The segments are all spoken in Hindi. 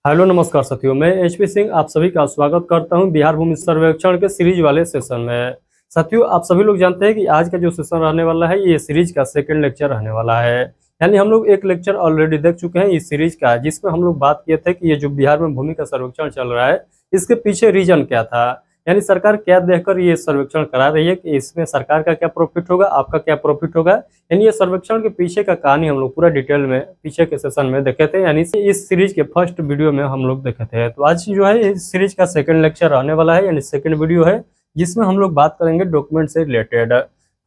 हेलो नमस्कार साथियों, मैं एचपी सिंह आप सभी का स्वागत करता हूं बिहार भूमि सर्वेक्षण के सीरीज वाले सेशन में। साथियों, आप सभी लोग जानते हैं कि आज का जो सेशन रहने वाला है ये सीरीज का सेकंड लेक्चर रहने वाला है। यानी हम लोग एक लेक्चर ऑलरेडी देख चुके हैं इस सीरीज का, जिसमें हम लोग बात किए थे कि ये जो बिहार में भूमि का सर्वेक्षण चल रहा है इसके पीछे रीजन क्या था। यानी सरकार क्या देखकर ये सर्वेक्षण करा रही है कि इसमें सरकार का क्या प्रॉफिट होगा, आपका क्या प्रॉफिट होगा। यानी ये सर्वेक्षण के पीछे का कहानी हम लोग पूरा डिटेल में पीछे के सेशन में देखे थे, यानी इस सीरीज के फर्स्ट वीडियो में हम लोग देखे थे। तो आज जो है इस सीरीज का सेकंड लेक्चर आने वाला है, यानी सेकंड वीडियो है, जिसमें हम लोग बात करेंगे डॉक्यूमेंट से रिलेटेड।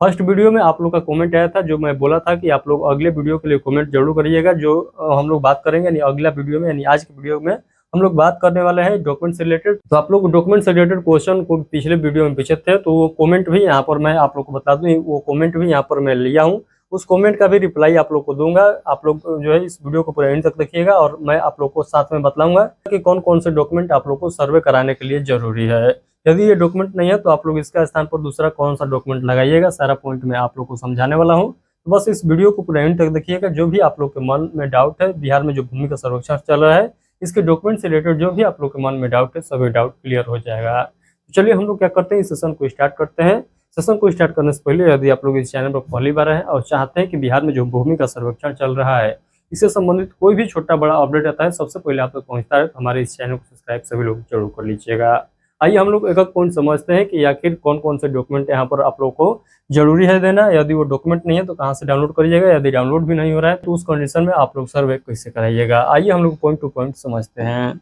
फर्स्ट वीडियो में आप लोग का कमेंट आया था, जो मैं बोला था कि आप लोग अगले वीडियो के लिए कमेंट जरूर करिएगा, जो हम लोग बात करेंगे यानी अगला वीडियो में, यानी आज के वीडियो में हम लोग बात करने वाले हैं डॉक्यूमेंट से रिलेटेड। तो आप लोग डॉक्यूमेंट से रिलेटेड क्वेश्चन को पिछले वीडियो में पूछे थे, तो वो कमेंट भी यहाँ पर मैं आप लोग को बता दूं, वो कमेंट भी यहाँ पर मैं लिया हूँ, उस कमेंट का भी रिप्लाई आप लोग को दूंगा। आप लोग जो है इस वीडियो को पूरा एंड तक देखिएगा और मैं आप लोग को साथ में बतलाऊंगा कि कौन कौन से डॉक्यूमेंट आप लोग को सर्वे कराने के लिए जरूरी है। यदि ये डॉक्यूमेंट नहीं है तो आप लोग इसका स्थान पर दूसरा कौन सा डॉक्यूमेंट लगाइएगा, सारा पॉइंट मैं आप लोग को समझाने वाला हूँ। तो बस इस वीडियो को पूरा एंड तक देखिएगा। जो भी आप लोग के मन में डाउट है, बिहार में जो भूमि का सर्वेक्षण चल रहा है इसके डॉक्यूमेंट से रिलेटेड जो भी आप लोग के मन में डाउट है, सभी डाउट क्लियर हो जाएगा। तो चलिए हम लोग क्या करते हैं, इस सेशन को स्टार्ट करते हैं। सेशन को स्टार्ट करने से पहले यदि आप लोग इस चैनल पर पहली बार हैं और चाहते हैं कि बिहार में जो भूमि का सर्वेक्षण चल रहा है इससे संबंधित कोई भी छोटा बड़ा अपडेट आता है सबसे पहले आप तक पहुंचता है, तो हमारे इस चैनल को सब्सक्राइब सभी लोग जरूर कर लीजिएगा। आइए हम लोग एक एक पॉइंट समझते हैं कि आखिर कौन कौन से डॉक्यूमेंट यहाँ पर आप लोग को जरूरी है देना। यदि वो डॉक्यूमेंट नहीं है तो कहाँ से डाउनलोड करिएगा, यदि डाउनलोड भी नहीं हो रहा है तो उस कंडीशन में आप लोग सर्वे कैसे कराइएगा। आइए हम लोग पॉइंट टू पॉइंट समझते हैं।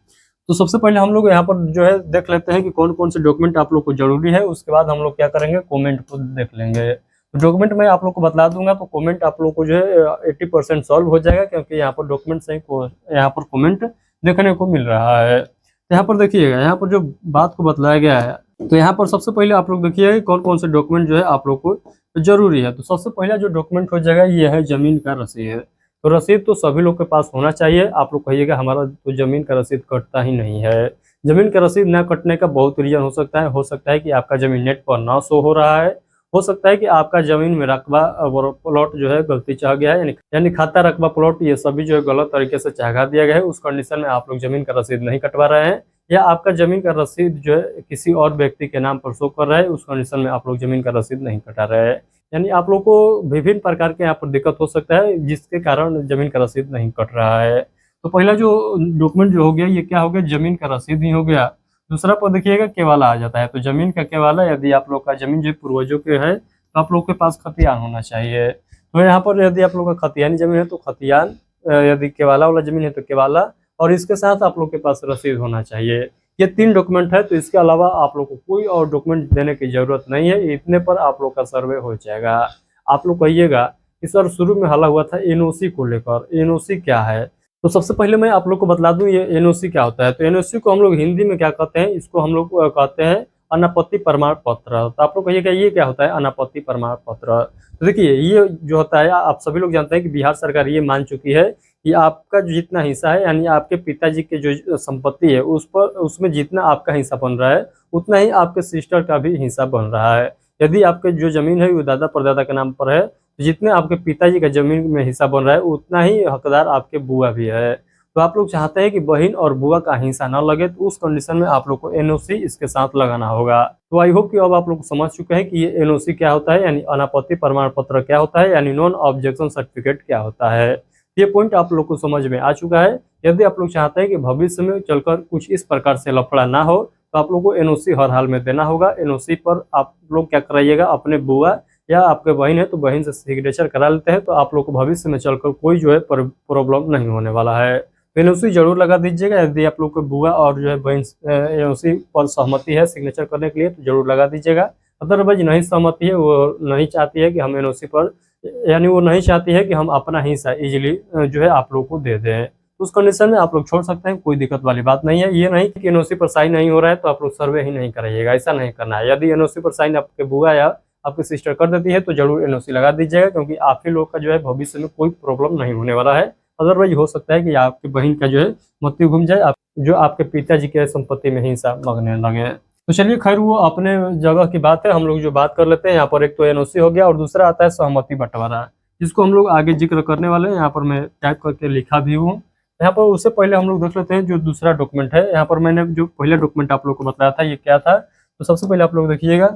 तो सबसे पहले हम लोग यहाँ पर जो है देख लेते हैं कि कौन कौन से डॉक्यूमेंट आप लोग को जरूरी है। उसके बाद हम लोग क्या करेंगे, कमेंट को देख लेंगे। तो डॉक्यूमेंट मैं आप लोग को बता दूंगा, तो कमेंट आप लोग को जो है 80% सॉल्व हो जाएगा, क्योंकि यहाँ पर डॉक्यूमेंट से यहाँ पर कमेंट देखने को मिल रहा है। तो यहाँ पर देखिएगा, यहाँ पर जो बात को बताया गया है, तो यहाँ पर सबसे पहले आप लोग देखिए कौन कौन से डॉक्यूमेंट जो है आप लोग को जरूरी है। तो सबसे पहला जो डॉक्यूमेंट हो जाएगा ये है जमीन का रसीद। तो रसीद तो सभी लोग के पास होना चाहिए। आप लोग कहिएगा हमारा तो जमीन का रसीद कटता ही नहीं है। जमीन का रसीद ना कटने का बहुत रीजन हो सकता है कि आपका जमीन नेट पर ना शो हो रहा है, हो सकता है कि आपका जमीन में रकबा और प्लॉट जो है गलती चाह गया है, यानी खाता रकबा प्लॉट ये सभी जो है गलत तरीके से चाहा दिया गया है। उस कंडीशन में आप लोग जमीन का रसीद नहीं कटवा रहे हैं, या आपका जमीन का रसीद जो है किसी और व्यक्ति के नाम पर शो कर रहा है, उस कंडीशन में आप लोग जमीन का रसीद नहीं कटा रहे हैं। यानी आप लोग को विभिन्न प्रकार के यहाँ पर दिक्कत हो सकता है जिसके कारण जमीन का रसीद नहीं कट रहा है। तो पहला जो डॉक्यूमेंट जो हो गया ये क्या हो गया, जमीन का रसीद ही हो गया। दूसरा पर देखिएगा केवाला आ जाता है। तो जमीन का केवाला, यदि आप लोग का जमीन जो पूर्वजों के है तो आप लोग के पास खतियान होना चाहिए। तो यहाँ पर यदि आप लोग का खतियानी जमीन है तो खतियान, यदि केवाला वाला जमीन है तो केवाला, और इसके साथ आप लोग के पास रसीद होना चाहिए। ये 3 डॉक्यूमेंट है, तो इसके अलावा आप लोग को कोई और डॉक्यूमेंट देने की जरूरत नहीं है। इतने पर आप लोग का सर्वे हो जाएगा। आप लोग कहिएगा कि सर शुरू में हल्ला हुआ था एनओसी को लेकर, एनओसी क्या है। तो सबसे पहले मैं आप लोग को बतला दूं ये एनओसी क्या होता है। तो एनओसी को हम लोग हिंदी में क्या कहते हैं, इसको हम लोग कहते हैं अनापत्ति प्रमाण पत्र। तो आप लोग कहिएगा ये क्या होता है, अनापत्ति प्रमाण पत्र। तो देखिए ये जो होता है, आप सभी लोग जानते हैं कि बिहार सरकार ये मान चुकी है कि आपका जो जितना हिस्सा है, यानी आपके पिताजी के जो संपत्ति है उस पर, उसमें जितना आपका हिस्सा बन रहा है उतना ही आपके सिस्टर का भी हिस्सा बन रहा है। यदि आपके जो जमीन है वो दादा परदादा के नाम पर है, तो जितने आपके पिताजी का जमीन में हिस्सा बन रहा है उतना ही हकदार आपके बुआ भी है। तो आप लोग चाहते हैं कि बहन और बुआ का हिस्सा ना लगे, तो उस कंडीशन में आप लोग को एनओसी इसके साथ लगाना होगा। तो आई होप कि अब आप लोग समझ चुके हैं कि ये एनओसी क्या होता है, यानी अनापत्ति प्रमाण पत्र क्या होता है, यानी नॉन ऑब्जेक्शन सर्टिफिकेट क्या होता है। ये पॉइंट आप लोग को समझ में आ चुका है। यदि आप लोग चाहते हैं कि भविष्य में चलकर कुछ इस प्रकार से लफड़ा ना हो, तो आप लोग को एनओसी हर हाल में देना होगा। एनओसी पर आप लोग क्या कराइएगा, अपने बुआ या आपके बहन है तो बहन से सिग्नेचर करा लेते हैं, तो आप लोग को भविष्य में चलकर कोई जो है प्रॉब्लम नहीं होने वाला है। एनओसी जरूर लगा दीजिएगा। यदि आप लोग को बुआ और जो है बहन एनओसी पर सहमति है सिग्नेचर करने के लिए तो जरूर लगा दीजिएगा। अदरवाइज नहीं सहमति है, वो नहीं चाहती है कि हम एनओसी पर, यानी वो नहीं चाहती है कि हम अपना हिस्सा इजीली जो है आप लोग को दे दें, तो उस कंडीशन में आप लोग छोड़ सकते हैं, कोई दिक्कत वाली बात नहीं है। ये नहीं कि एनओसी पर साइन नहीं हो रहा है तो आप लोग सर्वे ही नहीं कराइएगा, ऐसा नहीं करना है। यदि एनओसी पर साइन आपके बुआ या आपकी सिस्टर कर देती है तो जरूर एनओसी लगा दीजिएगा, क्योंकि आप ही लोग का जो है भविष्य में कोई प्रॉब्लम नहीं होने वाला है। अदरवाइज हो सकता है कि आपकी बहन का जो है मृत्यु घूम जाए, जो आपके पिताजी के संपत्ति में हिस्सा मांगने लगे। तो चलिए खैर वो अपने जगह की बात है, हम लोग जो बात कर लेते हैं यहाँ पर, एक तो एनओसी हो गया और दूसरा आता है सहमति बंटवारा, जिसको हम लोग आगे जिक्र करने वाले हैं। यहाँ पर मैं टाइप करके लिखा भी हूँ, यहाँ पर उससे पहले हम लोग देख लेते हैं जो दूसरा डॉक्यूमेंट है। यहाँ पर मैंने जो पहला डॉक्यूमेंट आप लोग को बताया था ये क्या था, तो सबसे पहले आप लोग देखिएगा,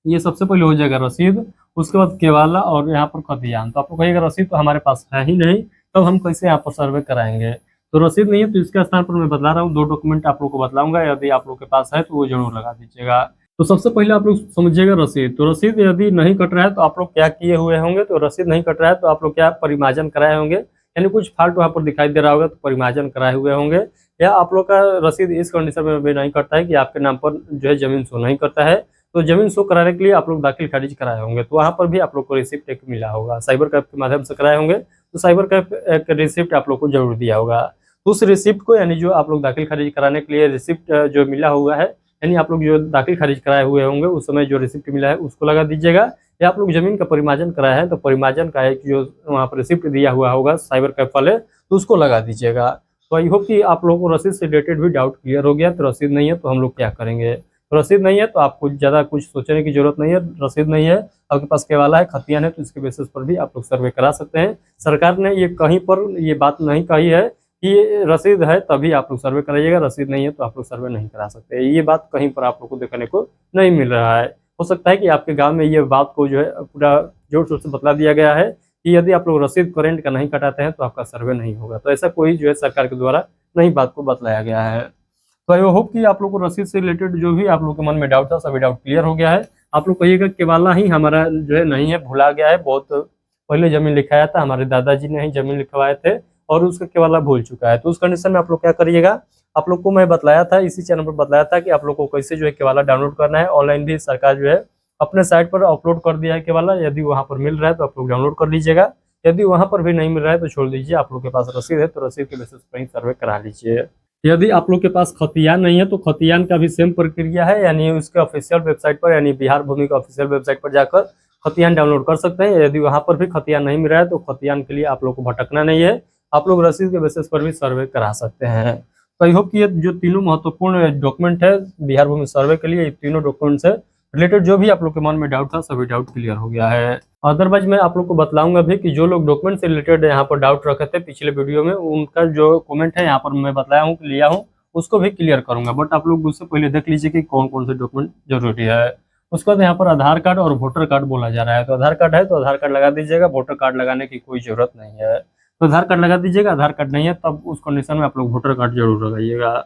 ये सबसे पहले हो जाएगा रसीद, उसके बाद केवाला और यहाँ पर खतियान। तो आपको कहिएगा रसीद तो हमारे पास है ही नहीं, तब हम कैसे यहाँ पर सर्वे कराएंगे। तो रसीद नहीं है तो इसके स्थान पर मैं बतला रहा हूँ, दो डॉक्यूमेंट आप लोग को बतलाऊंगा, यदि आप लोग के पास है तो वो जरूर लगा दीजिएगा। तो सबसे पहले आप लोग समझिएगा रसीद। तो रसीद यदि नहीं कट रहा है तो आप लोग क्या किए हुए होंगे, तो रसीद नहीं कट रहा है तो आप लोग क्या परिमार्जन कराए होंगे, यानी कुछ फाल्ट वहाँ पर दिखाई दे रहा होगा तो परिमार्जन कराए हुए होंगे, या आप लोग का रसीद इस कंडीशन में भी नहीं करता है कि आपके नाम पर जो है जमीन शो नहीं करता है, तो जमीन शो कराने के लिए आप लोग दाखिल खारिज कराए होंगे, तो वहाँ पर भी आप लोग को रिसिप्ट एक मिला होगा, साइबर कैफ के माध्यम से कराए होंगे तो साइबर कैफ एक रिसिप्ट आप लोग को जरूर दिया होगा। तो उस रिसिप्ट को, यानी जो आप लोग दाखिल खारिज कराने के लिए रिसिप्ट जो मिला हुआ है, यानी आप लोग जो दाखिल खारिज कराए हुए होंगे उस समय जो रिसिप्ट मिला है उसको लगा दीजिएगा, या आप लोग जमीन का परिमार्जन कराया है तो परिमार्जन का एक जो वहाँ पर रिसिप्ट दिया हुआ होगा साइबर कैफ वाले, तो उसको लगा दीजिएगा। तो आई होप कि आप लोगों को रसीद से रिलेटेड भी डाउट क्लियर हो गया। तो रसीद नहीं है तो हम लोग क्या करेंगे, तो रसीद नहीं है तो आपको ज़्यादा कुछ सोचने की जरूरत नहीं है। रसीद नहीं है, आपके पास केवाला है, खतियान है, तो इसके बेसिस पर भी आप लोग सर्वे करा सकते हैं। सरकार ने ये कहीं पर ये बात नहीं कही है कि ये रसीद है तभी आप लोग सर्वे कराइएगा, रसीद नहीं है तो आप लोग सर्वे नहीं करा सकते, ये बात कहीं पर आप लोग को देखने को नहीं मिल रहा है। हो सकता है कि आपके गाँव में ये बात को जो है पूरा जोर शोर से बतला दिया गया है कि यदि आप लोग रसीद करेंट का नहीं कटाते हैं तो आपका सर्वे नहीं होगा, तो ऐसा कोई जो है सरकार के द्वारा नई बात को बतलाया गया है। तो आई होप कि आप लोग को रसीद से रिलेटेड जो भी आप लोग के मन में डाउट था सभी डाउट क्लियर हो गया है। आप लोग कहिएगा केवाला ही हमारा जो है नहीं है, भुला गया है, बहुत पहले जमीन लिखाया था, हमारे दादाजी ने ही जमीन लिखवाए थे और उसका केवाला भूल चुका है। तो उस कंडीशन में आप लोग क्या करिएगा, आप लोग को मैं बतलाया था, इसी चैनल पर बताया था कि आप लोग को कैसे जो है केवाला डाउनलोड करना है। ऑनलाइन भी सरकार जो है अपने साइट पर अपलोड कर दिया है केवाला, यदि वहाँ पर मिल रहा है तो आप लोग डाउनलोड कर लीजिएगा, यदि वहाँ पर भी नहीं मिल रहा है तो छोड़ दीजिए। आप लोग के पास रसीद है तो रसीद के बेसिस पर ही सर्वे करा लीजिए। यदि आप लोग के पास खतियान नहीं है तो खतियान का भी सेम प्रक्रिया है, यानी उसके ऑफिशियल वेबसाइट पर, यानी बिहार भूमि का ऑफिशियल वेबसाइट पर जाकर खतियान डाउनलोड कर सकते हैं। यदि वहाँ पर भी खतियान नहीं मिल रहा है तो खतियान के लिए आप लोग को भटकना नहीं है, आप लोग रसीद के बेसिस पर भी सर्वे करा सकते हैं। तो आई होप कि ये जो तीनों महत्वपूर्ण डॉक्यूमेंट है बिहार भूमि सर्वे के लिए, ये तीनों डॉक्यूमेंट से रिलेटेड जो भी आप लोग के मन में डाउट था सभी डाउट क्लियर हो गया है। अदरवाइज मैं आप लोग को बतलाऊंगा भी कि जो लोग डॉक्यूमेंट से रिलेटेड यहाँ पर डाउट रखे थे पिछले वीडियो में, उनका जो कमेंट है यहाँ पर मैं बताया हूँ लिया हूँ, उसको भी क्लियर करूंगा, बट आप लोग उससे पहले देख लीजिए कि कौन कौन से डॉक्यूमेंट जरूरी है। उसके बाद यहाँ पर आधार कार्ड और वोटर कार्ड बोला जा रहा है, तो आधार कार्ड है तो आधार कार्ड लगा दीजिएगा, वोटर कार्ड लगाने की कोई जरूरत नहीं है, तो आधार कार्ड लगा दीजिएगा। आधार कार्ड नहीं है तब उस कंडीशन में आप लोग वोटर कार्ड जरूर लगाइएगा।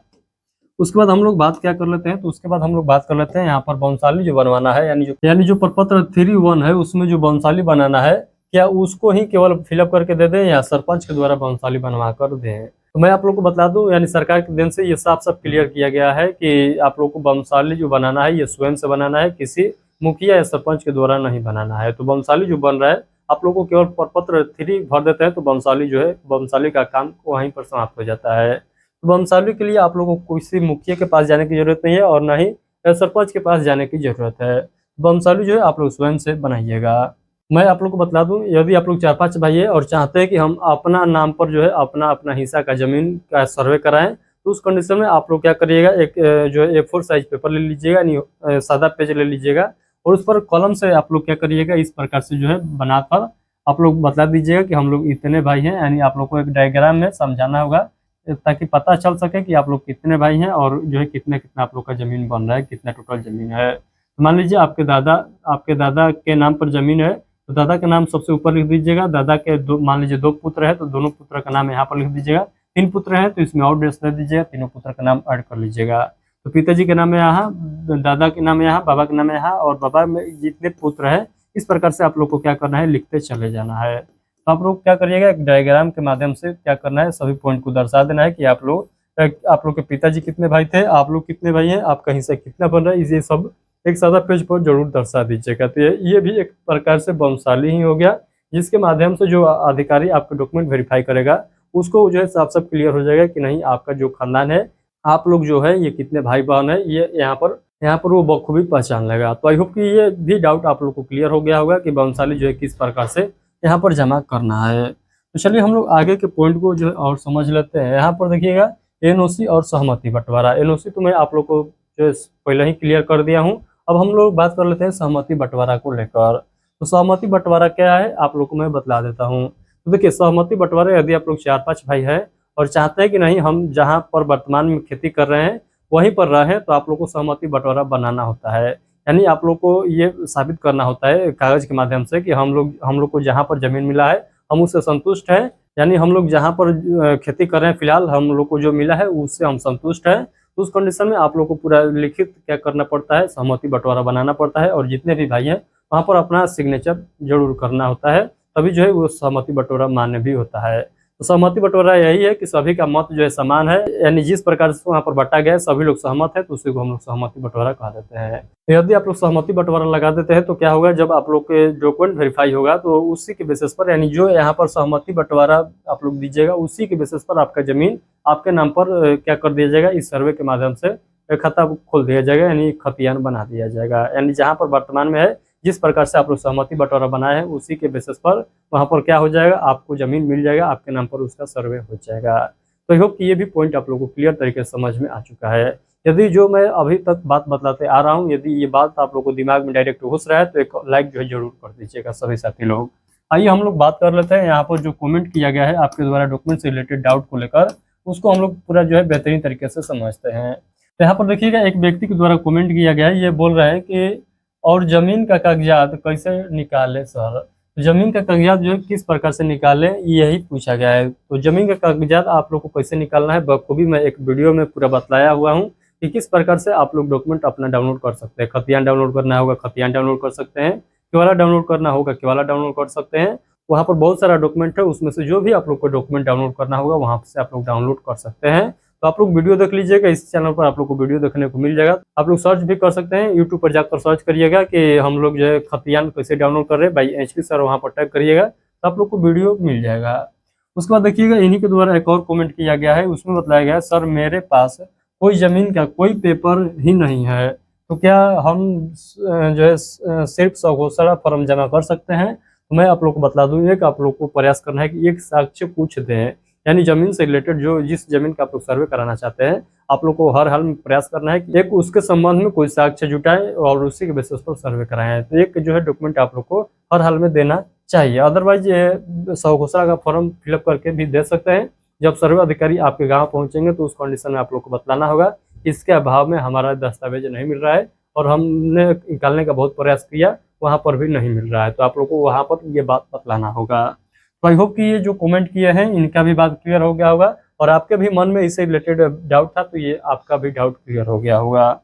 उसके बाद हम लोग बात क्या कर लेते हैं, तो उसके बाद हम लोग बात कर लेते हैं यहाँ पर वंशावली जो बनवाना है, यानी जो प्रपत्र 3-1 है उसमें जो वंशावली बनाना है, क्या उसको ही केवल फिलअप करके दे दें या सरपंच के द्वारा वंशावली बनवा कर दें। तो मैं आप लोग को बता दूं, यानी सरकार के देन से ये साफ साफ क्लियर किया गया है कि आप लोग को वंशावली जो बनाना है ये स्वयं से बनाना है, किसी मुखिया या सरपंच के द्वारा नहीं बनाना है। तो वंशावली जो बन रहा है आप लोग को केवल प्रपत्र 3 भर देते हैं तो वंशावली जो है वंशावली का काम वहीं पर समाप्त हो जाता है। वंशावली के लिए आप लोगों को किसी मुखिया के पास जाने की जरूरत नहीं है और ना ही सरपंच के पास जाने की जरूरत है। वंशावली जो है आप लोग स्वयं से बनाइएगा। मैं आप लोग को बता दूं, यदि आप लोग 4-5 भाई है और चाहते हैं कि हम अपना नाम पर जो है अपना अपना हिस्सा का जमीन का सर्वे कराएं, तो उस कंडीशन में आप लोग क्या करिएगा, एक जो है A4 साइज पेपर ले लीजिएगा, यानी सादा पेज ले लीजिएगा, और उस पर कलम से आप लोग क्या करिएगा इस प्रकार से जो है बनाकर आप लोग बता दीजिएगा कि हम लोग इतने भाई हैं, यानी आप लोग को एक डायग्राम में समझाना होगा ताकि पता चल सके कि आप लोग कितने भाई हैं और जो है कितने कितना आप लोग का जमीन बन रहा है, कितना टोटल जमीन है। तो मान लीजिए आपके दादा के नाम पर जमीन है, तो दादा का नाम सबसे ऊपर लिख दीजिएगा। दादा के मान लीजिए 2 पुत्र है तो दोनों पुत्र का नाम यहाँ पर लिख दीजिएगा। 3 पुत्र हैं तो इसमें और डेस दे दीजिएगा, तीनों पुत्र का नाम ऐड कर लीजिएगा। तो पिताजी के नाम है यहाँ, दादा के नाम है यहाँ, बाबा के नाम है यहाँ, और बाबा में जितने पुत्र है इस प्रकार से आप लोग को क्या करना है, लिखते चले जाना है। तो आप लोग क्या करिएगा, एक डायग्राम के माध्यम से क्या करना है, सभी पॉइंट को दर्शा देना है कि आप लोग के पिताजी कितने भाई थे, आप लोग कितने भाई हैं, आपका हिस्सा कितना बन रहा है, ये सब एक सादा पेज पर जरूर दर्शा दीजिएगा। तो ये भी एक प्रकार से वंशावली ही हो गया, जिसके माध्यम से जो अधिकारी आपका डॉक्यूमेंट वेरीफाई करेगा उसको जो है साफ साफ क्लियर हो जाएगा कि नहीं आपका जो खानदान है, आप लोग जो है ये कितने भाई बहन है, ये यहाँ पर वो बखूबी पहचान लेगा। तो आई होप कि ये भी डाउट आप लोग को क्लियर हो गया होगा कि वंशावली जो है किस प्रकार से यहाँ पर जमा करना है। तो चलिए हम लोग आगे के पॉइंट को जो है और समझ लेते हैं। यहाँ पर देखिएगा एनओसी और सहमति बंटवारा। एनओसी तो मैं आप लोग को जो पहले ही क्लियर कर दिया हूँ, अब हम लोग बात कर लेते हैं सहमति बंटवारा को लेकर। तो सहमति बंटवारा क्या है आप लोग को मैं बतला देता हूँ। तो देखिए सहमति बंटवारा, यदि आप लोग 4-5 भाई है और चाहते हैं कि नहीं हम जहाँ पर वर्तमान में खेती कर रहे हैं वहीं पर रहें, तो आप लोग को सहमति बंटवारा बनाना होता है। यानी आप लोग को ये साबित करना होता है कागज के माध्यम से कि हम लोग को जहाँ पर जमीन मिला है हम उससे संतुष्ट हैं। यानी हम लोग जहाँ पर खेती कर रहे हैं फिलहाल हम लोग को जो मिला है उससे हम संतुष्ट हैं। तो उस कंडीशन में आप लोग को पूरा लिखित क्या करना पड़ता है, सहमति बंटवारा बनाना पड़ता है, और जितने भी भाई हैं वहाँ पर अपना सिग्नेचर जरूर करना होता है, तभी जो है वो सहमति बंटवारा मान्य भी होता है। तो सहमति बंटवारा यही है कि सभी का मत जो है समान है, यानी जिस प्रकार से वहाँ पर बांटा गया है सभी लोग सहमत है, तो उसी को हम लोग सहमति बंटवारा कह देते हैं। तो यदि आप लोग सहमति बंटवारा लगा देते हैं तो क्या होगा, जब आप लोग के डॉक्यूमेंट वेरीफाई होगा तो उसी के बेसिस पर, यानी जो यहाँ पर सहमति बंटवारा आप लोग दीजिएगा उसी के बेसिस पर आपका जमीन आपके नाम पर क्या कर दिया जाएगा, इस सर्वे के माध्यम से एक खाता खोल दिया जाएगा, यानी खतियान बना दिया जाएगा। यानी जहाँ पर वर्तमान में है जिस प्रकार से आप लोग सहमति बंटवारा बनाए हैं उसी के बेसिस पर वहाँ पर क्या हो जाएगा, आपको जमीन मिल जाएगा, आपके नाम पर उसका सर्वे हो जाएगा। तो आई होप कि ये भी पॉइंट आप लोगों को क्लियर तरीके से समझ में आ चुका है। यदि जो मैं अभी तक बात बतलाते आ रहा हूँ यदि ये बात आप लोगों को दिमाग में डायरेक्ट घुस रहा है तो एक लाइक जो है जरूर कर दीजिएगा सभी साथी लोग। आइए हम लोग बात कर लेते हैं यहाँ पर जो कमेंट किया गया है आपके द्वारा डॉक्यूमेंट से रिलेटेड डाउट को लेकर, उसको हम लोग पूरा जो है बेहतरीन तरीके से समझते हैं। तो यहाँ पर देखिएगा एक व्यक्ति के द्वारा कमेंट किया गया है, ये बोल रहे हैं कि और जमीन का कागजात कैसे निकाले सर, जमीन का कागजात जो है किस प्रकार से निकालें यही पूछा गया है। तो जमीन का कागजात आप लोग को कैसे निकालना है बखूबी मैं एक वीडियो में पूरा बतलाया हुआ हूँ कि किस प्रकार से आप लोग डॉक्यूमेंट अपना डाउनलोड कर सकते हैं। खतियान डाउनलोड करना होगा खतियान डाउनलोड कर सकते हैं, केवाला डाउनलोड करना होगा केवाला डाउनलोड कर सकते हैं। वहाँ पर बहुत सारा डॉक्यूमेंट है, उसमें से जो भी आप लोग को डॉक्यूमेंट डाउनलोड करना होगा वहाँ से आप लोग डाउनलोड कर सकते हैं। तो आप लोग वीडियो देख लीजिएगा, इस चैनल पर आप लोग को वीडियो देखने को मिल जाएगा। आप लोग सर्च भी कर सकते हैं, यूट्यूब पर जाकर सर्च करिएगा कि हम लोग जो है खतियान कैसे डाउनलोड कर रहे हैं बाई HP सर, वहाँ पर टाइप करिएगा तो आप लोग को वीडियो मिल जाएगा। उसके बाद देखिएगा इन्हीं के द्वारा एक और कमेंट किया गया है, उसमें बताया गया है सर मेरे पास कोई जमीन का कोई पेपर ही नहीं है, तो क्या हम जो है सिर्फ सघोसरा फॉर्म जमा कर सकते हैं। तो मैं आप लोग को बतला दूं, एक आप लोग को प्रयास करना है कि एक साक्ष्य पूछ दें, यानी जमीन से रिलेटेड जो जिस जमीन का आप लोग सर्वे कराना चाहते हैं आप लोग को हर हाल में प्रयास करना है कि एक उसके संबंध में कोई साक्ष्य जुटाए और उसी के बेसिस पर सर्वे कराएं। तो एक जो है डॉक्यूमेंट आप लोग को हर हाल में देना चाहिए, अदरवाइज ये सघोसरा का फॉर्म फिलअप करके भी दे सकते हैं। जब सर्वे अधिकारी आपके गाँव पहुंचेंगे तो उस कंडीशन में आप लोग को बतलाना होगा इसके अभाव में हमारा दस्तावेज नहीं मिल रहा है और हमने निकालने का बहुत प्रयास किया वहाँ पर भी नहीं मिल रहा है, तो आप लोग को वहाँ पर ये बात बतलाना होगा। तो आई होप कि ये जो कमेंट किए हैं इनका भी बात क्लियर हो गया होगा और आपके भी मन में इससे रिलेटेड डाउट था तो ये आपका भी डाउट क्लियर हो गया होगा।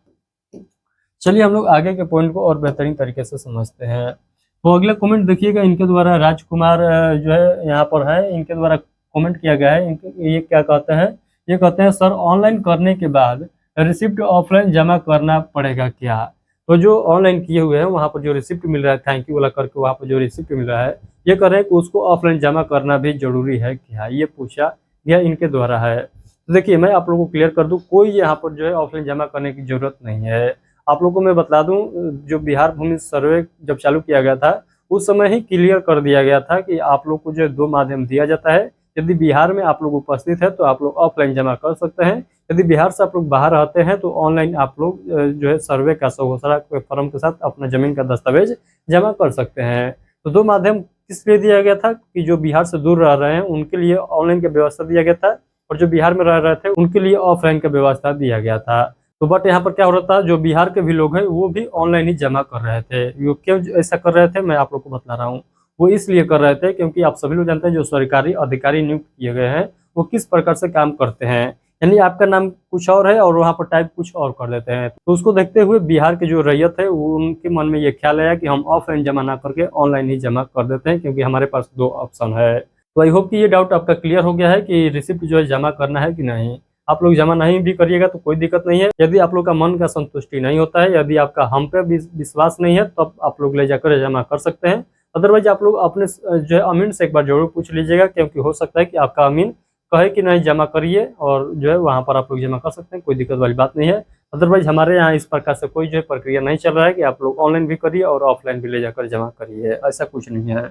चलिए हम लोग आगे के पॉइंट को और बेहतरीन तरीके से समझते हैं। तो अगला कमेंट देखिएगा इनके द्वारा राजकुमार जो है यहाँ पर है, इनके द्वारा कमेंट किया गया है। ये क्या कहते हैं, ये कहते हैं सर ऑनलाइन करने के बाद रिसिप्ट ऑफलाइन जमा करना पड़ेगा क्या। तो जो ऑनलाइन किए हुए हैं वहाँ पर जो रिसिप्ट मिल रहा है थैंक यू वाला करके वहाँ पर जो रिसिप्ट मिल रहा है ये कर रहे हैं कि उसको ऑफलाइन जमा करना भी जरूरी है क्या, ये पूछा गया इनके द्वारा है। तो देखिए मैं आप लोगों को क्लियर कर दूं, कोई यहाँ पर जो है ऑफलाइन जमा करने की जरूरत नहीं है। आप लोगों को मैं बता दूं, जो बिहार भूमि सर्वे जब चालू किया गया था उस समय ही क्लियर कर दिया गया था कि आप लोग को जो दो माध्यम दिया जाता है। यदि बिहार में आप लोग उपस्थित है तो आप लोग ऑफलाइन जमा कर सकते हैं, यदि बिहार से आप लोग बाहर रहते हैं तो ऑनलाइन आप लोग जो है सर्वे का सघोसरा फॉर्म के साथ अपना जमीन का दस्तावेज जमा कर सकते हैं। तो दो माध्यम किस लिए दिया गया था कि जो बिहार से दूर रह रहे हैं उनके लिए ऑनलाइन का व्यवस्था दिया गया था और जो बिहार में रह रहे थे उनके लिए ऑफलाइन का व्यवस्था दिया गया था। तो बट यहाँ पर क्या हो रहा था, जो बिहार के भी लोग हैं वो भी ऑनलाइन ही जमा कर रहे थे। वो क्यों ऐसा कर रहे थे मैं आप लोग को बता रहा हूँ, वो इसलिए कर रहे थे क्योंकि आप सभी लोग जानते हैं जो सरकारी अधिकारी नियुक्त किए गए हैं वो किस प्रकार से काम करते हैं, यानी आपका नाम कुछ और है और वहाँ पर टाइप कुछ और कर देते हैं। तो उसको देखते हुए बिहार के जो रैयत है वो उनके मन में ये ख्याल आया कि हम ऑफलाइन जमा ना करके ऑनलाइन ही जमा कर देते हैं क्योंकि हमारे पास दो ऑप्शन है। तो आई होप कि ये डाउट आपका क्लियर हो गया है कि रिसिप्ट जो है जमा करना है कि नहीं। आप लोग जमा नहीं भी करिएगा तो कोई दिक्कत नहीं है, यदि आप लोग का मन का संतुष्टि नहीं होता है, यदि आपका हम पे विश्वास नहीं है तब आप लोग ले जाकर जमा कर सकते हैं। अदरवाइज आप लोग अपने जो है अमीन से एक बार जरूर पूछ लीजिएगा क्योंकि हो सकता है कि आपका अमीन कहे कि नहीं जमा करिए और जो है वहाँ पर आप लोग जमा कर सकते हैं, कोई दिक्कत वाली बात नहीं है। अदरवाइज हमारे यहाँ इस प्रकार से कोई जो है प्रक्रिया नहीं चल रहा है कि आप लोग ऑनलाइन भी करिए और ऑफलाइन भी ले जाकर जमा करिए, ऐसा कुछ नहीं है।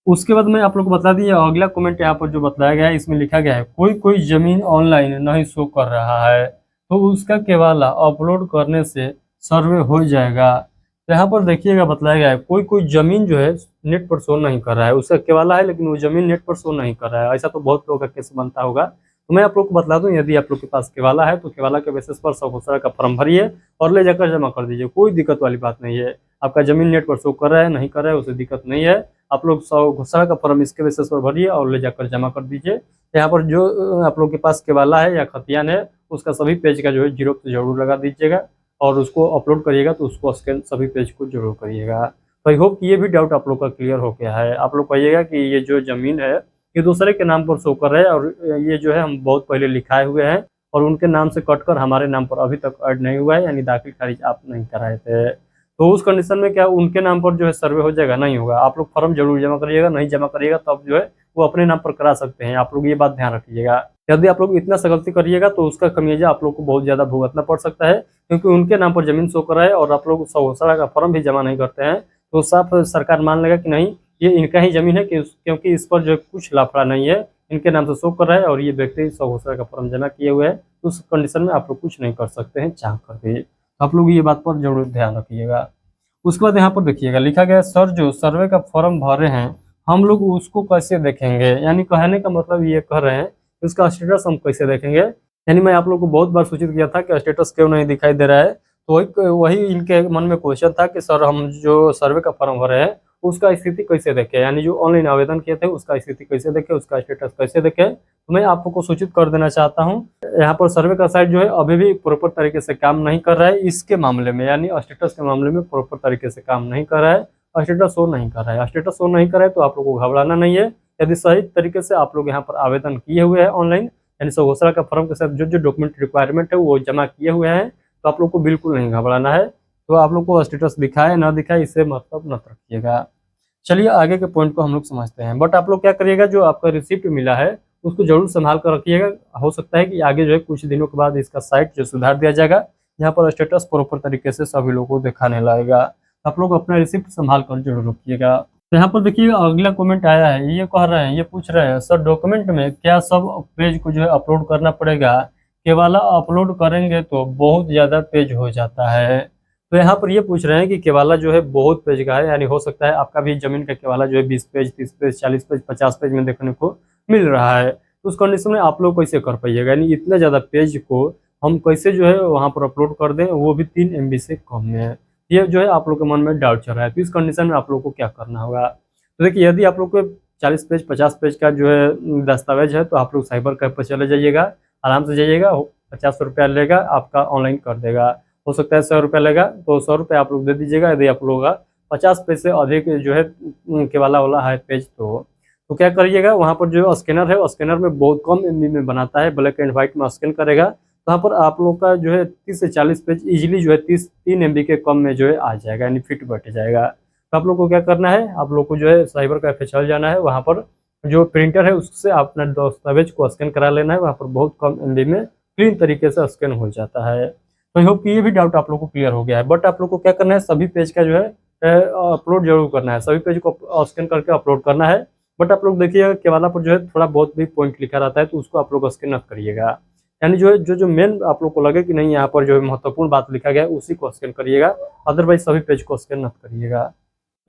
उसके बाद मैं आप लोग को बता दिए अगला कमेंट यहाँ पर जो बताया गया है इसमें लिखा गया है कोई कोई जमीन ऑनलाइन नहीं शो कर रहा है तो उसका केवाला अपलोड करने से सर्वे हो जाएगा। तो यहाँ पर देखिएगा बताया गया है कोई कोई जमीन जो है नेट पर शो नहीं कर रहा है, उसका केवाला है लेकिन वो जमीन नेट पर शो नहीं कर रहा है। ऐसा तो बहुत लोगों का केस बनता होगा, तो मैं आप लोग को बता दूं, यदि आप लोग के पास केवाला है तो केवाला के बेसिस पर सौ घोषणा का फॉर्म भरिए और ले जाकर जमा कर दीजिए, कोई दिक्कत वाली बात नहीं है। आपका जमीन नेट पर शो कर रहा है नहीं कर रहा है उसे दिक्कत नहीं है, आप लोग सौ घोषणा का फॉर्म इसके बेसिस पर भरिए और ले जाकर जमा कर दीजिए। यहाँ पर जो आप लोग के पास केवाला है या खतियान है उसका सभी पेज का जो है जीरोक्स जरूर लगा दीजिएगा और उसको अपलोड करिएगा तो उसको स्कैन सभी पेज को जरूर करिएगा। तो आई होप कि ये भी डाउट आप लोग का क्लियर हो गया है। आप लोग कहिएगा कि ये जो जमीन है ये दूसरे के नाम पर शो कर रहा है और ये जो है हम बहुत पहले लिखाए हुए हैं और उनके नाम से कटकर हमारे नाम पर अभी तक ऐड नहीं हुआ है, यानी दाखिल खारिज आप नहीं कराए थे। तो उस कंडीशन में क्या उनके नाम पर जो है सर्वे हो जाएगा? नहीं होगा। आप लोग फॉर्म जरूर जमा करिएगा, नहीं जमा करिएगा तब जो है वो अपने नाम पर करा सकते हैं। आप लोग ये बात ध्यान रखिएगा। यदि आप लोग इतना सा गलती करिएगा तो उसका खमियाजा आप लोग को बहुत ज्यादा भुगतना पड़ सकता है, क्योंकि उनके नाम पर जमीन शो कर रहा है और आप लोग घोषणा का फॉर्म भी जमा नहीं करते हैं तो साफ सरकार मान लेगा कि नहीं ये इनका ही जमीन है, क्योंकि इस पर जो कुछ लाफड़ा नहीं है, इनके नाम से शो कर रहा है और ये व्यक्ति घोषणा का फॉर्म जमा किए हुए है। तो उस कंडीशन में आप लोग कुछ नहीं कर सकते हैं चाह कर भी। आप लोग ये बात पर जरूर ध्यान रखिएगा। उसके बाद यहाँ पर देखिएगा लिखा गया सर जो सर्वे का फॉर्म भरे हैं हम लोग उसको कैसे देखेंगे, यानी कहने का मतलब ये कह रहे हैं उसका स्टेटस हम कैसे देखेंगे। यानी मैं आप लोग को बहुत बार सूचित किया था कि स्टेटस क्यों नहीं दिखाई दे रहा है, तो वही इनके मन में क्वेश्चन था कि सर हम जो सर्वे का फॉर्म भरे हैं उसका स्थिति कैसे देखें, यानी जो ऑनलाइन आवेदन किए थे उसका स्थिति कैसे देखें, उसका स्टेटस कैसे देखें। तो मैं आप लोग को सूचित कर देना चाहता हूँ यहाँ पर सर्वे का साइट जो है अभी भी प्रॉपर तरीके से काम नहीं कर रहा है इसके मामले में, यानी स्टेटस के मामले में प्रॉपर तरीके से काम नहीं कर रहा है, स्टेटस शो नहीं कर रहा है। स्टेटस शो नहीं कर रहा है तो आप लोग को घबराना नहीं है। यदि सही तरीके से आप लोग यहाँ पर आवेदन किए हुए हैं ऑनलाइन, यानी घोषणा का फॉर्म के साथ जो जो डॉक्यूमेंट रिक्वायरमेंट है वो जमा किए हुए हैं, तो आप लोग को बिल्कुल नहीं घबराना है। तो आप लोग को स्टेटस दिखाए ना दिखाए इससे मतलब मत रखिएगा। चलिए आगे के पॉइंट को हम लोग समझते हैं। बट आप लोग क्या करिएगा, जो आपका रिसिप्ट मिला है उसको जरूर संभाल कर रखिएगा। हो सकता है कि आगे जो है कुछ दिनों के बाद इसका साइट जो सुधार दिया जाएगा, यहाँ पर स्टेटस प्रॉपर तरीके से सभी लोगों को दिखाने लगेगा। आप लोग अपना रिसिप्ट संभाल कर जरूर रखिएगा। तो यहाँ पर देखिए अगला कमेंट आया है, ये कह रहे हैं, ये पूछ रहे हैं सर डॉक्यूमेंट में क्या सब पेज को जो है अपलोड करना पड़ेगा, केवाला अपलोड करेंगे तो बहुत ज़्यादा पेज हो जाता है। तो यहाँ पर ये पूछ रहे हैं कि केवाला जो है बहुत पेज का है, यानी हो सकता है आपका भी जमीन का केवाला जो है 20 पेज 30 पेज 40 पेज 50 पेज में देखने को मिल रहा है। तो उस कंडीशन में आप लोग कैसे कर पाइएगा, यानी इतने ज़्यादा पेज को हम कैसे जो है वहाँ पर अपलोड कर दें, वो भी 3 MB से कम में। ये जो है आप लोग के मन में डाउट चल रहा है। तो इस कंडीशन में आप लोग को क्या करना होगा, तो देखिए यदि आप लोग को 40 पेज 50 पेज का जो है दस्तावेज है तो आप लोग साइबर कैफ पर चले जाइएगा, आराम से जाइएगा, 50 रुपया लेगा आपका, ऑनलाइन कर देगा। हो सकता है 100 रुपया लेगा तो 100 रुपया आप लोग दे दीजिएगा। यदि आप लोग का 50 पेज से अधिक जो है केवाला वाला है पेज तो क्या करिएगा, वहाँ पर जो स्कैनर है स्कैनर में बहुत कम MB में बनाता है, ब्लैक एंड व्हाइट में स्कैन करेगा तो यहाँ पर आप लोग का जो है 30 से 40 पेज इजीली जो है 3 MB के कम में जो है आ जाएगा, यानी फिट बैठ जाएगा। तो आप लोग को क्या करना है, आप लोग को जो है साइबर कैफे चल जाना है, वहाँ पर जो प्रिंटर है उससे अपना दस्तावेज को स्कैन करा लेना है, वहाँ पर बहुत कम MB में क्लीन तरीके से स्कैन हो जाता है। तो आई होप कि ये भी डाउट आप लोग को क्लियर हो गया है। बट आप लोग को क्या करना है, सभी पेज का जो है अपलोड जरूर करना है, सभी पेज को स्कैन करके अपलोड करना है। बट आप लोग देखिएगा केवाला पर जो है थोड़ा बहुत भी पॉइंट लिखा रहता है तो उसको आप लोग स्कैन मत करिएगा, यानी जो है जो मेन आप लोग को लगे कि नहीं यहाँ पर जो है महत्वपूर्ण बात लिखा गया है उसी को स्कैन करिएगा, अदरवाइज सभी पेज को स्कैन मत करिएगा।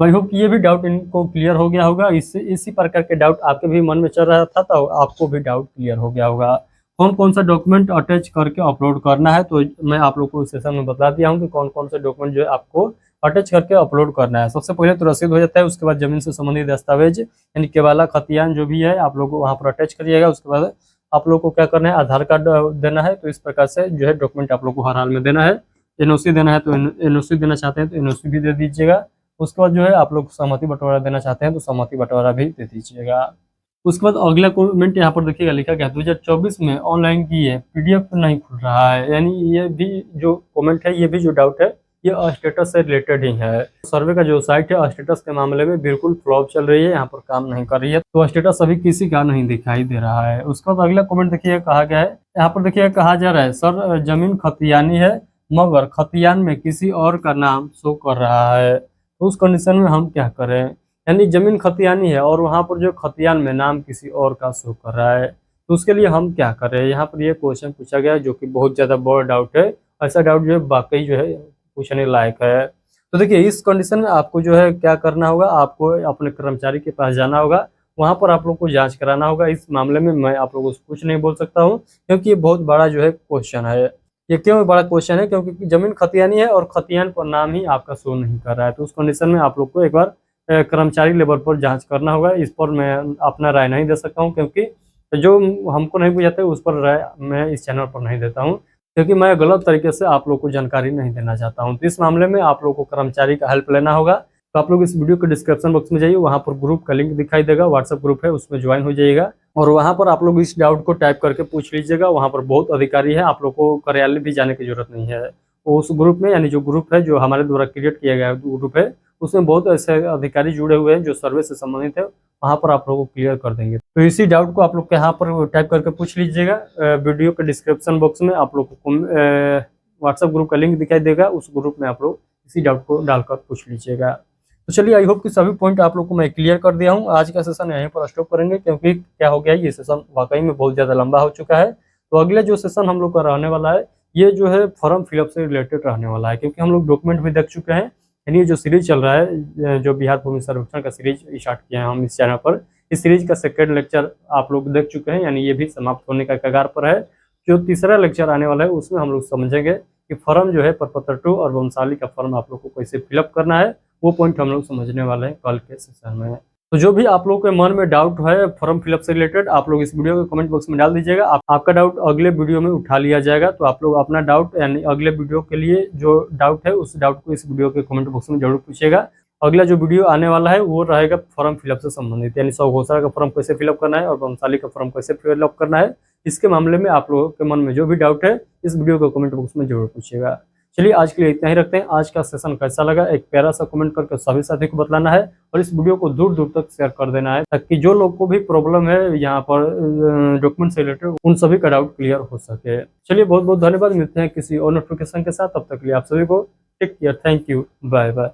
तो आई होप कि ये भी डाउट इनको क्लियर हो गया होगा। इसी प्रकार के डाउट आपके भी मन में चल रहा था तो आपको भी डाउट क्लियर हो गया होगा। कौन कौन सा डॉक्यूमेंट अटैच करके अपलोड करना है, तो मैं आप लोग को इस सेशन में बता दिया हूँ कि कौन कौन से डॉक्यूमेंट जो है आपको अटैच करके अपलोड करना है। सबसे पहले तो रसीद हो जाता है, उसके बाद जमीन से संबंधित दस्तावेज यानी केवाला खतियान जो भी है आप लोग वहाँ पर अटैच करिएगा। उसके बाद आप लोग को क्या करना है, आधार कार्ड देना है। तो इस प्रकार से जो है डॉक्यूमेंट आप लोग को हर हाल में देना है। NOC देना है तो NOC देना चाहते हैं तो NOC भी दे दीजिएगा। उसके बाद जो है आप लोग सहमति बंटवारा देना चाहते हैं तो सहमति बंटवारा भी दे दीजिएगा। उसके बाद अगला कमेंट यहाँ पर देखिएगा लिखा गया 2024 में ऑनलाइन की है PDF नहीं खुल रहा है, यानी ये भी जो कमेंट है, ये भी जो डाउट है ये स्टेटस से रिलेटेड ही है। सर्वे का जो साइट है स्टेटस के मामले में बिल्कुल फ्लॉप चल रही है, यहाँ पर काम नहीं कर रही है, तो स्टेटस अभी किसी का नहीं दिखाई दे रहा है। उसके बाद अगला कमेंट देखिए कहा गया है, यहाँ पर देखिए कहा जा रहा है सर जमीन खतियानी है मगर खतियान में किसी और का नाम शो कर रहा है, तो उस कंडीशन में हम क्या करें, यानी जमीन खतियानी है और वहाँ पर जो खतियान में नाम किसी और का शो कर रहा है, तो उसके लिए हम क्या करें। यहाँ पर ये क्वेश्चन पूछा गया है जो कि बहुत ज़्यादा बड़ा डाउट है। ऐसा डाउट जो है वाकई जो है पूछने लायक है। तो देखिए इस कंडीशन में आपको जो है क्या करना होगा, आपको अपने कर्मचारी के पास जाना होगा, वहाँ पर आप लोग को जांच कराना होगा। इस मामले में मैं आप लोगों से कुछ नहीं बोल सकता हूँ, क्योंकि ये बहुत बड़ा जो है क्वेश्चन है। ये क्यों बड़ा क्वेश्चन है? क्योंकि ज़मीन खतियानी है और खतियान पर नाम ही आपका शो नहीं कर रहा है। तो उस कंडीशन में आप लोग को एक बार कर्मचारी लेवल पर जांच करना होगा। इस पर मैं अपना राय नहीं दे सकता हूँ, क्योंकि जो हमको नहीं बुझाते उस पर राय मैं इस चैनल पर नहीं देता हूँ, क्योंकि मैं गलत तरीके से आप लोग को जानकारी नहीं देना चाहता हूँ। तो इस मामले में आप लोग को कर्मचारी का हेल्प लेना होगा। तो आप लोग इस वीडियो के डिस्क्रिप्शन बॉक्स में जाइए, वहाँ पर ग्रुप का लिंक दिखाई देगा, व्हाट्सएप ग्रुप है, उसमें ज्वाइन हो जाइएगा और वहाँ पर आप लोग इस डाउट को टाइप करके पूछ लीजिएगा। वहाँ पर बहुत अधिकारी है, आप लोग को कार्यालय भी जाने की जरूरत नहीं है। तो उस ग्रुप में, यानी जो ग्रुप है जो हमारे द्वारा क्रिएट किया गया ग्रुप है, उसमें बहुत ऐसे अधिकारी जुड़े हुए हैं जो सर्वे से संबंधित है। वहाँ पर आप लोगों को क्लियर कर देंगे। तो इसी डाउट को आप लोग यहाँ पर टाइप करके पूछ लीजिएगा। वीडियो के डिस्क्रिप्शन बॉक्स में आप लोग को व्हाट्सएप ग्रुप का लिंक दिखाई देगा, उस ग्रुप में आप लोग इसी डाउट को डालकर पूछ लीजिएगा। तो चलिए, आई होप कि सभी पॉइंट आप लोग को मैं क्लियर कर दिया हूँ। आज का सेशन यहीं पर स्टॉप करेंगे, क्योंकि क्या हो गया, ये सेशन वाकई में बहुत ज़्यादा लंबा हो चुका है। तो अगले जो सेशन हम लोग का रहने वाला है, ये जो है फॉर्म फिलअप से रिलेटेड रहने वाला है, क्योंकि हम लोग डॉक्यूमेंट भी देख चुके हैं। यानी ये जो सीरीज चल रहा है, जो बिहार भूमि सर्वेक्षण का सीरीज स्टार्ट किया है हम इस चैनल पर, इस सीरीज का सेकेंड लेक्चर आप लोग देख चुके हैं, यानी ये भी समाप्त होने का कगार पर है। जो तीसरा लेक्चर आने वाला है, उसमें हम लोग समझेंगे कि फॉर्म जो है प्रपत्र 2 और वंशावली का फॉर्म आप लोग को कैसे फिलअप करना है। वो पॉइंट हम लोग समझने वाले हैं कल के सेशन में। तो जो भी आप लोग के मन में डाउट है फॉर्म फिलअप से रिलेटेड, आप लोग इस वीडियो के कमेंट बॉक्स में डाल दीजिएगा। आपका डाउट अगले वीडियो में उठा लिया जाएगा। तो आप लोग अपना डाउट, यानी अगले वीडियो के लिए जो डाउट है, उस डाउट को इस वीडियो के कमेंट बॉक्स में जरूर पूछिएगा। अगला जो वीडियो आने वाला है वो रहेगा फॉर्म फिलअप से संबंधित, यानी सौ घोषणा का फॉर्म कैसे फिलअप करना है और वंशावली का फॉर्म कैसे फिलअप करना है। इसके मामले में आप लोगों के मन में जो भी डाउट है, इस वीडियो को कमेंट बॉक्स में जरूर पूछिएगा। चलिए, आज के लिए इतना ही रखते हैं। आज का सेशन कैसा लगा, एक प्यारा सा कमेंट करके सभी साथी को बतलाना है और इस वीडियो को दूर दूर तक शेयर कर देना है, ताकि जो लोग को भी प्रॉब्लम है यहाँ पर डॉक्यूमेंट से रिलेटेड, उन सभी का डाउट क्लियर हो सके। चलिए, बहुत बहुत धन्यवाद। मिलते हैं किसी और नोटिफिकेशन के साथ। तब तक के लिए आप सभी को take care, thank you, bye bye.